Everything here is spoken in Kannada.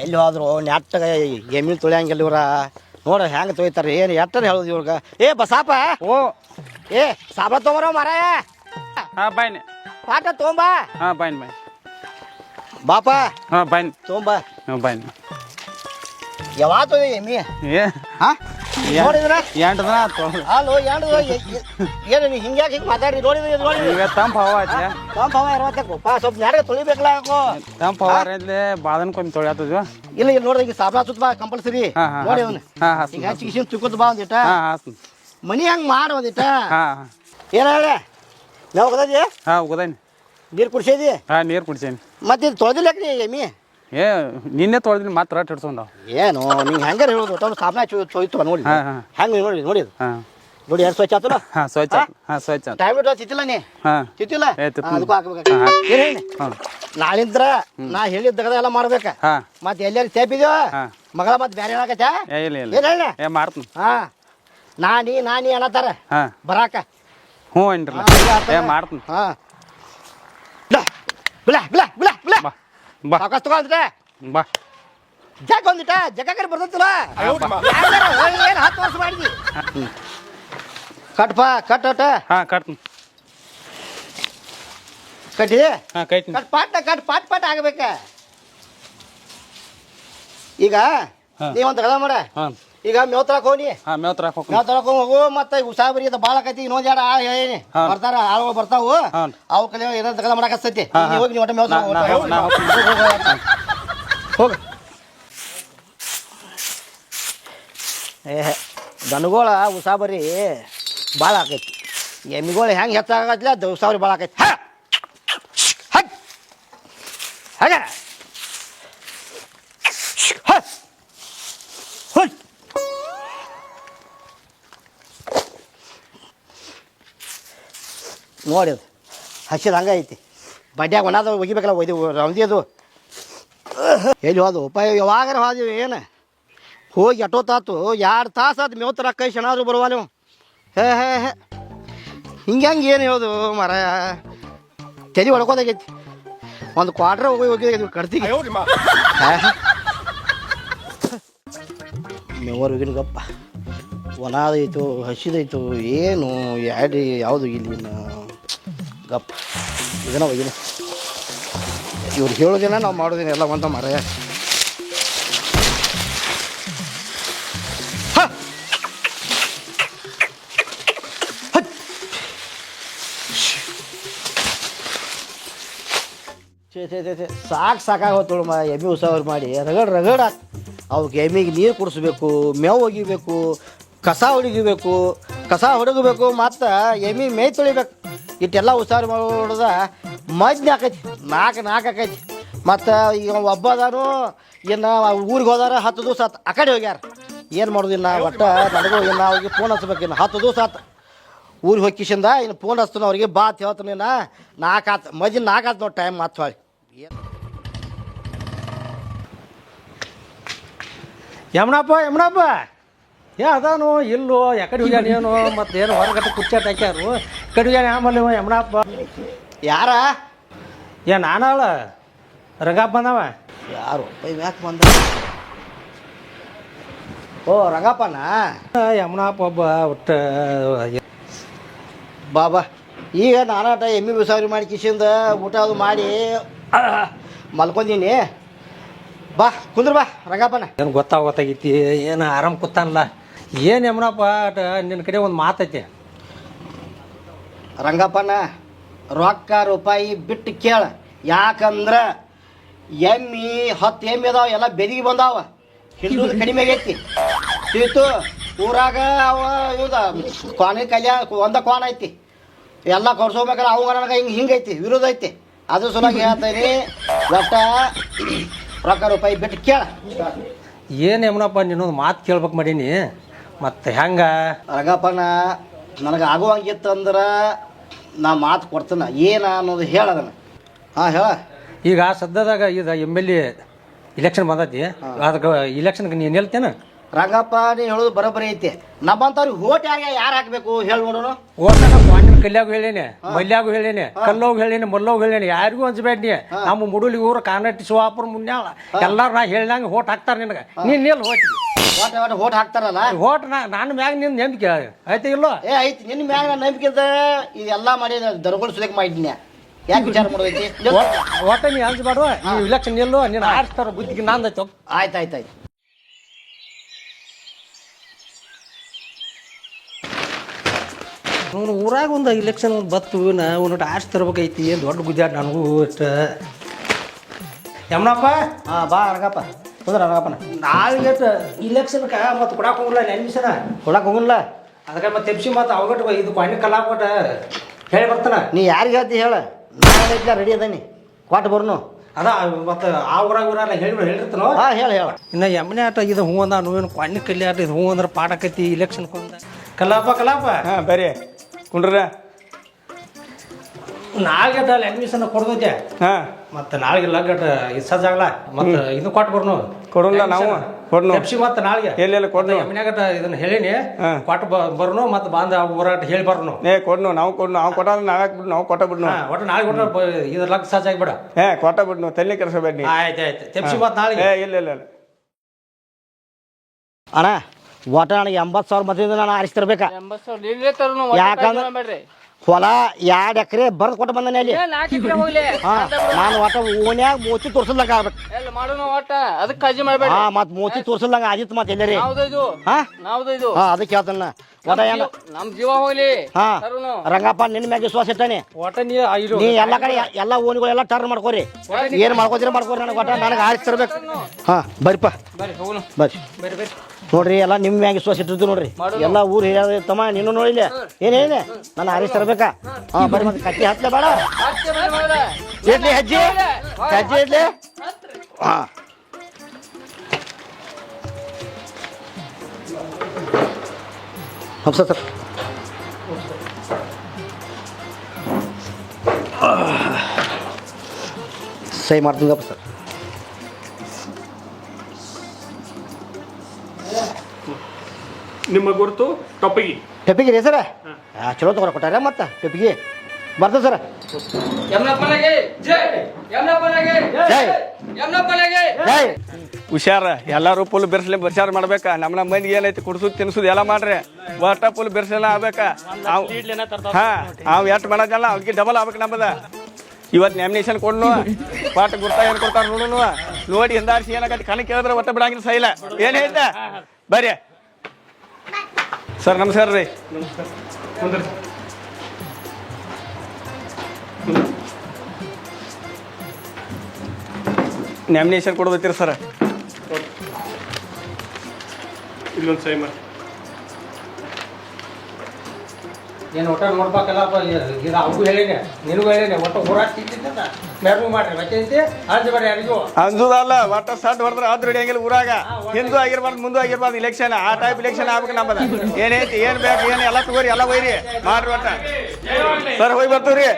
ಎಲ್ಲಿ ಹೋದ್ರು ನೆಟ್ಟಗ ಎಮ್ಮಿ ತುಳಿಯಂಗಿಲ್ಲ ಇವ್ರ ನೋಡ ಹೆಂಗೆ ತೊಯ್ತಾರೆ ಏನು ಎಟ್ಟರ ಹೇಳೋದು ಇವ್ರಿಗೆ ಏ ಬಸಾಪ ಓ ಏ ಸಾಬ ತೊಗೊರೋ ಮಾರಾಯ ಹಾಂ ಬಾಯ್ನೆ ಪಾಠ ತೊಗೊಂಬ ಹಾಂ ಬಾಯ್ನೆ ಬಾಪ ಹಾಂ ಬಾಯ್ನೆ ತೊಗೊಂಬ ಹಾಂ ಬಾಯ್ನೆ ಯಾವಾತು ಎಮ್ಮಿ ಏ ಹಾಂ ನೋಡಿದ್ರ ಎಂಟು ದಿನ ಆತು ಅಲ್ಲೋ ಏನು ಏನು ನೀ ಹಿಂಗ್ಯಾಕೆ ಹಿಂಗೆ ಮಾತಾಡಿ ನೋಡಿದ್ರೆ ನೋಡಿ ಈಗ ತಂಪು ಹವಾ ಆಚೆ ತಂಪು ಹವಾ ಇರ್ಬೇಕಪ್ಪ ಸ್ವಲ್ಪ ನೆರಗೆ ತೊಳಿಬೇಕಲ್ಲ ತಂಪು ಹವಾ ಇರಲಿ ಬಾದನ್ ಕೊಂದು ತೊಳ್ಯಾತದ್ವ ಇಲ್ಲ ಇಲ್ಲಿ ನೋಡ್ರಿ ಈಗ ಸಾಬ್ರ ಸುತ್ತ ಬಾ ಕಂಪಲ್ಸರಿ ನೋಡಿ ಅವನು ಹಾಂ ಹಾಂ ಈಗ ಹಚ್ಚಿ ಕಿಸಿನ್ ಚುಕ್ಕದ್ ಬಾ ಒಂದಿಟ ಹಾಂ ಹಾಂ ಮನಿ ಹಂಗೆ ಮಾಡು ಒಂದಿಟ ಹಾಂ ಏನ ಹೇಳ ನಾವು ಹೋಗದಿ ಹಾಂ ಹೋಗದೇನಿ ನೀರು ಕುಡ್ಸಿದಿ ಹಾಂ ನೀರು ಕುಡ್ಸೇನಿ ಮತ್ತೆ ಇದು ತೊಳೆದಿಲ್ಲ ನೀ ಎಮ್ಮಿ ಏ ನಿನ್ನೆ ತೊಳೆದಿನಿ ಮಾತ್ರ ರಟ್ ಹಿಡ್ಸೊಂಡವ್ ಏನು ನಿಂಗೆ ಹೆಂಗಾರ ಹೇಳೋದು ಒಟ್ಟು ಸಾಬನ ಚೋಯ್ತು ನೋಡಿ ಹಾಂ ಹಾಂ ಹೆಂಗೆ ನೋಡಿ ನೋಡಿ ಹಾಂ ನೋಡಿ ಯಾರು ಸ್ವಚ್ಛ ಆತಲ್ಲ ಹಾಂ ಸ್ವಚ್ಛ ಹಾಂ ಸ್ವಚ್ಛ ಟೈಮ್ ಇಟ್ಟು ಚಿತ್ತಿಲ್ಲ ನೀ ಹಾಂ ಚಿತ್ತಿಲ್ಲ ಏ ತಿತ್ತು. ಅದಕ್ಕೂ ಹಾಕ್ಬೇಕು ಏನು ಹೇಳಿ ಹಾಂ ನಾಳಿಂದ್ರ ನಾ ಹೇಳಿದ್ದಗದ ಎಲ್ಲ ಮಾಡ್ಬೇಕ ಹಾಂ ಮತ್ತೆ ಎಲ್ಲಾರು ತೇಪಿದ್ಯೋ ಹಾಂ ಮಗಳ ಮತ್ತೆ ಬೇರೆ ಹೇಳಕತ್ತ ಏ ಇಲ್ಲ ಇಲ್ಲ ಏನು ಹೇಳ ಏ ಮಾಡ್ತೀನಿ ಹಾ ನಾನಿ ಅನ್ನತ್ತಾರ ಹಾಂ ಬರಾಕ ಹ್ಞೂ ಏನ್ರಲ್ಲ ಏ ಮಾಡ್ತೀನಿ ಹಾ ಬಿಳ ಬಿಳ ಬಿಳ ಬಿಳ ಬಾ ಬಾ ಸಾಕಷ್ಟು ತಗೊಂಡ್ರೆ ಬಾ ಜಗ್ ಒಂದಿಟ ಜಗ್ಗಾಕರಿ ಬರ್ತೈತಿಲ್ಲ ಏನು 10 ವರ್ಷ ಮಾಡಿದಿ ಕಟ್ಪ ಕಟ್ಟಟ ಹಾಂ ಕಟ್ತೀನಿ ಕಟ್ಟಿ ಹಾಂ ಕಟ್ತೀನಿ ಕಟ್ ಪಾಟ್ ಆಗಬೇಕ ಈಗ ನೀವೊಂದು ಕದ ಮಾಡ ಹಾಂ ಈಗ ಮೇವ್ ತರಕ್ ಹೋಗಿ ಹಾಂ ಮೇವ್ ತರಕ್ಕೆ ಹೋಗ್ತೀನಿ ಮೇವ್ ತರಕ್ ಹೋಗು ಮತ್ತೆ ಉಸಾಬರಿ ಅದು ಭಾಳ ಆಕೈತಿ ಇನ್ನೊಂದು ಎರಡು ಆಳು ಹೇಳೀನಿ ಹಾಂ. ಬರ್ತಾರ ಆಳುಗಳು ಬರ್ತಾವು ಹಾಂ. ಅವು ಕಲೆ ಏನೋ ತಗದ ಮಾಡಕಸ್ತೈತಿ ಹಾಂ, ನೀವು ಹೋಗಿ ನೀವು ಒಟ್ಟು ಮೇವ್ ನಾ ಹೋಗ್ತೀನಿ. ಹೋಗ ಏ ದನಗೋಳ ಉಸಾಬರಿ ಭಾಳ ಆಕೈತಿ ಎಮ್ಮಿಗಳು ಹೆಂಗೆ ಹೆಚ್ಚಾಗತ್ತಿಲ್ಲ ಅದು ಉಸಾಬರಿ ಭಾಳ ಆಕೈತಿ ಹಾಗೆ ನೋಡಿ ಅದು ಹಸಿದ ಹಂಗೆ ಐತಿ ಬಡ್ಡ್ಯಾಗ ಒಣದ ಒಗಿಬೇಕಲ್ಲ ಒಯ್ದು ರೌದಿ ಅದು ಎಲ್ಲಿ ಹೋದು ಉಪಾಯ ಯಾವಾಗಾರ ಹೋದಿವಿ ಏನು ಹೋಗಿ ಎಷ್ಟೊತ್ತಾತು 2 ತಾಸು ಅದು ಮೇವ್ ತರ ಕೈ ಶನಾದ್ರು ಬರುವ ನೀವು ಹೇ ಹಿಂಗೆ ಏನು ಹೇಳೋದು ಮರ ತಲೆ ಹೊಡ್ಕೋದಾಗೈತಿ ಒಂದು ಕ್ವಾಟ್ರ್ ಹೋಗಿ ಕಡ್ತಿಗೆ ಮೇವರು ಹೋಗಿನ ಗಪ್ಪ ಒಣದೈತು ಹಸಿದೈತು ಏನು ಯಾವುದು ಇಲ್ಲಿ ಗಪ್ಪ ಇದನ್ನ ಹೋಗಿನ ಇವ್ರು ಹೇಳೋದಿನ ನಾವು ಮಾಡೋದಿನ ಎಲ್ಲ ಅಂತ ಮರ ಸಾಕಾಗೋತಳು ಎಮ್ಮೆ ಉಸಾವರಿ ಮಾಡಿ ರಗಡ್ ಅವಕ್ಕೆ ಎಮ್ಮಿಗೆ ನೀರು ಕುಡಿಸ್ಬೇಕು ಮೇವು ಒಗಿಬೇಕು ಕಸ ಹೊಡಿಬೇಕು ಹೊಡಗಬೇಕು ಮತ್ತು ಎಮ್ಮಿ ಮೇಯ್ ತೊಳಿಬೇಕು ಇಟ್ಟೆಲ್ಲ ಉಸಾವರಿ ಮಾಡೋದ ಮಜ್ಜೆ ಆಕೈತಿ ನಾಲ್ಕು ಆಕೈತಿ ಮತ್ತು ಈಗ ಒಬ್ಬದಾನು ಇನ್ನು ಊರಿಗೆ ಹೋದಾರ 10 ದಿವಸ ಆತು ಆ ಕಡೆ ಹೋಗ್ಯಾರ ಏನು ಮಾಡೋದಿಲ್ಲ ಒಟ್ಟು ನನಗೂ ಇನ್ನು ಅವ್ರಿಗೆ ಫೋನ್ ಹಚ್ಬೇಕು ಇನ್ನು 10 ದಿವಸ ಆತು ಊರಿಗೆ ಹೋಗಿ ಕಿಶಿಂದ ಇನ್ನು ಫೋನ್ ಹಚ್ತಾನೆ ಅವ್ರಿಗೆ ಬಾತ್ ಹೇಳ್ತಾನೆ ಇನ್ನು 4 ಆತು ಮಜ್ಜೆ 4 ಆತು ನೋಡಿ ಟೈಮ್ ಮಾತು ಹೊಳಿ ಯಮನಪ್ಪ ಏ ಅದಾನು ಇಲ್ಲೋ ಯಾಕಡೆ ಹೋಗ್ಯಾನ ಏನು ಮತ್ತೆ ಏನು ಹೊರಗಟ್ಟ ಕುಚ್ಚಾಟ ಹಾಕ್ಯಾರು ಕಡೆ ಹೋಗ್ಯಾನ ಆಮೇಲೆ ಯಮನಪ್ಪ ಯಾರ ಏ ನಾನಳ ರಂಗಪ್ಪ ಬಂದವ ಯಾರು ಯಾಕೆ ಬಂದ ಓ ರಂಗಪ್ಪನ ಯಮನಪ್ಪ ಒಬ್ಬ ಒಟ್ಟು ಬಾಬಾ ಈಗ ನಾನಾಟ ಎಮ್ಮೆ ಉಸಾವರಿ ಮಾಡಿ ಕಿಶಿಂದ ಊಟ ಅದು ಮಾಡಿ ಮಲ್ಕೊಂಡೀನಿ ಬಾ ಕುಂದ್ರ ಬಾ ರಂಗಪ್ಪನ ಏನು ಗೊತ್ತಾಗೈತಿ ಏನು ಆರಾಮ್ ಕೂತಾನಲ್ಲ ಏನು ಯಮನಪ್ಪ ನಿನ್ನ ಕಡೆ ಒಂದು ಮಾತೈತಿ ರಂಗಪ್ಪನ ರೊಕ್ಕ ರೂಪಾಯಿ ಬಿಟ್ಟು ಕೇಳ ಯಾಕಂದ್ರೆ ಎಮ್ಮಿ 10 ಎಮ್ಮೆ ಅದಾವ ಎಲ್ಲ ಬೆದಿಗೆ ಬಂದಾವ ಹಿಡಿದು ಕಡಿಮೆ ಆಗೈತಿ ತಿಳ್ತು ಊರಾಗ ಅವ ಇವ್ದ ಕೊನೆ ಕಲ್ಯಾ ಒಂದ ಕೋನ ಐತಿ ಎಲ್ಲ ಕೊಡ್ಸೋಬೇಕಾದ್ರೆ ಅವಾಗ ನನಗೆ ಹಿಂಗೈತಿ ವಿರೋಧ ಐತಿ ಅದು ಸಲುವಾಗಿ ಹೇಳ್ತೀನಿ ಒಟ್ಟ ರೊಕ್ಕ ರೂಪಾಯಿ ಬಿಟ್ಟು ಕೇಳ ಏನು ಯಮನಪ್ಪ ನಿನ್ನೊಂದು ಮಾತು ಕೇಳ್ಬೇಕು ಮಾಡೀನಿ ಮತ್ತು ಹೆಂಗ ರಂಗಪ್ಪನ ನನಗೆ ಆಗುವಂಗಿತ್ತಂದ್ರೆ ನಾ ಮಾತು ಕೊಡ್ತೇನೆ ಏನ ಅನ್ನೋದು ಹೇಳದನ ಹಾಂ ಹೇಳ ಈಗ ಸದ್ಯದಾಗ ಇದು ಎಮ್ ಎಲ್ ಎ ಇಲೆಕ್ಷನ್ ಬಂದೈತಿ ಅದಕ್ಕೆ ಇಲೆಕ್ಷನ್ಗೆ ನೀನು ಹೇಳ್ತೇನೆ ರಂಗಪ್ಪ ನೀ ಹೇಳೋದು ಬರೋಬ್ಬರಿ ಐತಿ ನಮ್ಮಂತವ್ರಿಗೆ ಹೋಟ್ ಯಾರು ಹಾಕ್ಬೇಕು ಹೇಳಿ ನೋಡೋಣ ಓಟನ ಕ್ವಾಣಿನ ಕಲ್ಯಾಗು ಹೇಳೇನೆ ಮಲ್ಯಾಗು ಹೇಳೇನೆ ಕಲ್ಲೋಗ್ ಹೇಳೇನೆ ಮಲ್ಲೋಗ್ ಹೇಳೇನೆ ಯಾರಿಗೂ ಅನ್ಸ್ಬೇಡ ನೀ ನಮ್ಮ ಮುಡುಲಿ ಊರು ಕಾನಟ್ಟಿ ಶಿವಾಪುರ ಮುನ್ಯಾಳ ಎಲ್ಲಾರು ನಾ ಹೇಳ್ದಂಗೆ ಹೋಟ್ ಹಾಕ್ತಾರ ನಿನಗೆ ನೀನ್ ನಿಲ್ ಹೋಟ್ಗೆ ಹೋಟ್ ಹಾಕ್ತಾರಲ್ಲ ಹೋಟ್ ನಾನು ಮ್ಯಾಗ ನಿನ್ ನಂಬಿಕೆ ಐತೆ ಇಲ್ಲೋ ಐತಿ ನಿನ್ನ ಮ್ಯಾಗ ನನ್ನ ನಂಬಿಕೆ ಇದೆಲ್ಲ ಮಾಡಿ ದರಗಳು ಸುಲಿಕ್ ಮಾಡಿದ್ನ್ಯಾ ಯಾಕೆ ವಿಚಾರ ಮಾಡೋದೈತಿ ಒಟ್ಟ ನೀ ಅನ್ಸ್ಬೇಡ ನೀವು ಇಲೆಕ್ಷನ್ ನಿಲ್ಲು ನೀನು ಆಡ್ತಾರ ಬುದ್ಧಿಗೆ ನಂದೈತು ಆಯ್ತಾಯ್ತಾಯ್ತು ಅವನು ಊರಾಗ ಒಂದು ಇಲೆಕ್ಷನ್ ಬತ್ತು ನಾವು ಆರ್ಸ್ ತರ್ಬೇಕೈತಿ ಏನು ದೊಡ್ಡ ಗುದ್ದಾಡ ನನಗೂ ಇಷ್ಟ ಯಮನಪ್ಪ ಹಾಂ ಬಾ ರಂಗಪ್ಪ ಕುಂದ್ರ ರಂಗಪ್ಪನ ನಾಳೆ ಇಲೆಕ್ಷನ್ಗೆ ಮತ್ತೆ ಕೊಡಕ್ಕೆ ಹೋಗಿಲ್ಲ ಅಡ್ಮಿಷನ್ ಕೊಡಕ್ಕೆ ಹೋಗಲ್ಲ ಅದಕ್ಕೆ ಮತ್ತೆ ತೆಪ್ಸಿ ಮತ್ತೆ ಅವಗಟ್ಟು ಇದು ಕ್ವಾಣಿ ಕಲಾಪಟ ಹೇಳಿ ಬರ್ತಾನ ನೀ ಯಾರಿಗೆ ಹೇಳ್ತಿ ಹೇಳ ನಾನು ರೆಡಿ ಅದೇನಿ ಕೊಟ್ಟು ಬರ್ನು ಅದ ಮತ್ತೆ ಆ ಊರಾಗ ಹೇಳಿರ್ತಾನೋ ಹಾಂ ಹೇಳ ಹೇಳ ಇನ್ನು ಯಮನೆ ಆಟ ಇದು ಹೂ ಅಂದ ನೀವೇನು ಕ್ವಾಣಿ ಕಲ್ಲಿ ಆಟ ಇದು ಹೂ ಅಂದ್ರೆ ಪಾಡಕೈತಿ ಇಲೆಕ್ಷನ್ ಕೊಂದ ಕಲಾಪ ಹಾಂ ಬರ್ರಿ ಕುಂಡ್ರ ನಾಳೆಗೆ ಅಲ್ಲಿ ಅಡ್ಮಿಷನ್ ಕೊಡ್ದೈತೆ ಹಾಂ ಮತ್ತೆ ನಾಳೆಗೆ ಲಗ್ಗಟ ಇಸ್ಸಾಗಲ್ಲ ಮತ್ತೆ ಇದು ಕೊಟ್ಟು ಬರ್ನು ಕೊಡೋಲ್ಲ ನಾವು ಕೊಡ್ನು ತೆಪ್ಸಿ ಮತ್ತೆ ನಾಳೆಗೆ ಎಲ್ಲೆಲ್ಲ ಕೊಡ್ನು ಯಮನ್ಯಾಗಟ ಇದನ್ನ ಹೇಳೀನಿ ಹಾ. ಕೊಟ್ಟು ಬರ್ನು ಮತ್ತೆ ಬಂದ ಊರಾಟ ಹೇಳಿ ಬರ್ನು ಕೊಡ್ನು ನಾವು ಕೊಟ್ಟಾದ್ರೆ ನಾವೇ ಬಿಡು ನಾವು ಕೊಟ್ಟ ಬಿಡ್ನು ಒಟ್ಟು ನಾಳೆ ಕೊಟ್ರೆ ಇದ್ರ ಲಗ್ ಸಾಚಾಗಿಬಿಡ ಕೊಟ್ಟ ಬಿಡ್ನು ತಲೆ ಕೆಲಸ ನೀ ಆಯ್ತು ತೆಪ್ಸಿ ಮತ್ತೆ ನಾಳೆಗೆ ಇಲ್ಲ ಇಲ್ಲ ಇಲ್ಲ ಅಣ್ಣ ಒಟ ನನಗೆ 80,000 ಮತದಿಂದ ನಾನು ಆರಿಸ್ತಿರ್ಬೇಕಾ ಯಾಕಂದ್ರೆ ಹೊಲ 2 ಎಕರೆ ಬರ್ದು ಕೊಟ್ಟು ಬಂದನೆ ಅಲ್ಲಿ ಹಾಂ ನಾನು ಒಟ ಓನ್ಯಾಗ ಮೋತಿ ತೋರ್ಸಲ್ದಂಗ ಆಗ್ಬೇಕು ಹಾಂ ಮತ್ತೆ ಮೋತಿ ತೋರ್ಸಲ್ದಂಗ ಆಗಿತ್ತು ಮತ್ತೆ ಎಲ್ಲರಿ ಹಾಂ ಅದಕ್ಕೆ ಹೇಳ್ತಾನ ಒಟ ಏನ ನಮ್ ಜೀವ ಹೋಗ್ಲಿ ಹಾಂ ರಂಗಪ್ಪ ನಿನ್ನ ಮ್ಯಾಗ ವಿಶ್ವಾಸ ಇಟ್ಟಾನೆ ಒಟ್ಟ ನೀ ನೀ ಎಲ್ಲ ಕಡೆ ಎಲ್ಲ ಓಣಿಗಳೆಲ್ಲ ಟರ್ನ್ ಮಾಡ್ಕೋರಿ ಏನು ಮಾಡ್ಕೋತೀರ ಮಾಡ್ಕೋರಿ ನನಗೆ ಒಟ ನನಗೆ ಆರಿಸ್ತಿರ್ಬೇಕು ಹಾಂ ಬರ್ರಿಪ್ಪ ಬರ್ರಿ ಹೋಗೋಣ ಬರ್ರಿ ನೋಡ್ರಿ ಎಲ್ಲ ನಿಮ್ಮ ಮ್ಯಾಗ ವಿಶ್ವಾಸ ಇಟ್ಟಿರ್ತೀವಿ ನೋಡ್ರಿ ಎಲ್ಲ ಊರು ತಮ್ಮ ನೀನು ನೋಡಿಲ್ಲ ಏನೇನೆ ನಾನು ಆರಿಸ್ ತರ್ಬೇಕಾ ಹಾಂ ಬರ್ರಿ ಮತ್ತೆ ಕಟ್ಟಿ ಹತ್ತಲೆ ಬೇಡ ಇಡ್ಲಿ ಹೆಜ್ಜೆ ಇಡ್ಲಿ ಹಾಂ ನಮಸ್ತೆ ಸರ್ ಸಹಿ ಮಾಡ್ತೀನಪ್ಪ ಸರ್ ನಿಮ್ಮ ಗುರುತು ಟೊಪ್ಪಿಗೆ ಟೆಪ್ಪಿಗೆ ರೀ ಸರ ಚಲೋ ತಗೊಂಡು ಕೊಟ್ಟಾರ ಮತ್ತೆ ಟೆಪ್ಪಿಗೆ ಬರ್ತದೆ ಸರ ಜೈ ಹುಷಾರ ಎಲ್ಲಾರು ಫುಲ್ ಬೆರ್ಸ್ಲಿ ಬರ್ಸಾರ ಮಾಡ್ಬೇಕ ನಮ್ಮ ಮಂದಿಗೆ ಏನೈತಿ ಕುಡ್ಸುದು ತಿನ್ಸುದು ಎಲ್ಲ ಮಾಡ್ರಿ ಒಟ್ಟ ಫುಲ್ ಬೆರ್ಸೆಲ್ಲ ಆಗ್ಬೇಕ ಅವ್ ಎಟ್ ಮಾಡೋದಲ್ಲ ಅವ್ರಿಗೆ ಡಬಲ್ ಆಗ್ಬೇಕು ನಮ್ಮದ ಇವತ್ತು ನ್ಯಾಮಿನೇಷನ್ ಕೊಡ್ನು ಪಾಠ ಗುರ್ತಾ ಏನು ಕೊಡ್ತಾರ ನೋಡುನು ನೋಡಿ ಎಂದಾರ್ಸಿ ಏನಾಗತ್ತೆ ಕಣ ಕೇಳಿದ್ರೆ ಒಟ್ಟ ಬಿಡಂಗಿಲ್ಲ ಸೈಲ ಏನ್ ಹೇಳ್ತಾ ಬರ್ರಿ ಸರ್ ನಮಸ್ಕಾರ ರೀ ನ್ಯಾಮಿನೇಷನ್ ಕೊಡೋದತ್ತೀರಿ ಸರ್ ಇಲ್ಲೊಂದು ಸೈ ಮಾಡಿ ಏನು ಒಟ್ಟ ನೋಡ್ಬೇಕಲ್ಲಪ್ಪ ಇದು ಅವ್ಗೂ ಹೇಳೀನಿ ನಿನಗೂ ಹೇಳೀನಿ ಒಟ್ಟು ಊರಾಟ ತಿಂತಿದ್ದ ಮೆರವು ಮಾಡ್ರಿ ಮತ್ತೆ ಅಂಜಬೇಡ ಯಾರಿಗೂ ಅಂಜುದಲ್ಲ ಒಟ್ಟ ಸಟ್ ಹೊಡೆದ್ರೆ ಅದು ರೆಡಿ ಆಗಿಲ್ಲ ಊರಾಗ ಹಿಂದೂ ಆಗಿರ್ಬಾರ್ದು ಮುಂದೆ ಆಗಿರ್ಬಾರ್ದು ಇಲೆಕ್ಷನ್ ಆ ಟೈಪ್ ಇಲೆಕ್ಷನ್ ಆಗ್ಬೇಕು ನಮ್ಮದ ಏನೈತಿ ಏನ್ ಬೇಕು ಏನು ಎಲ್ಲ ತಗೋರಿ ಎಲ್ಲ ಒಯ್ರಿ ಮಾಡ್ರಿ ಒಟ್ಟ ಸರ್ ಹೋಗಿ ಬರ್ತೀವ್ರಿ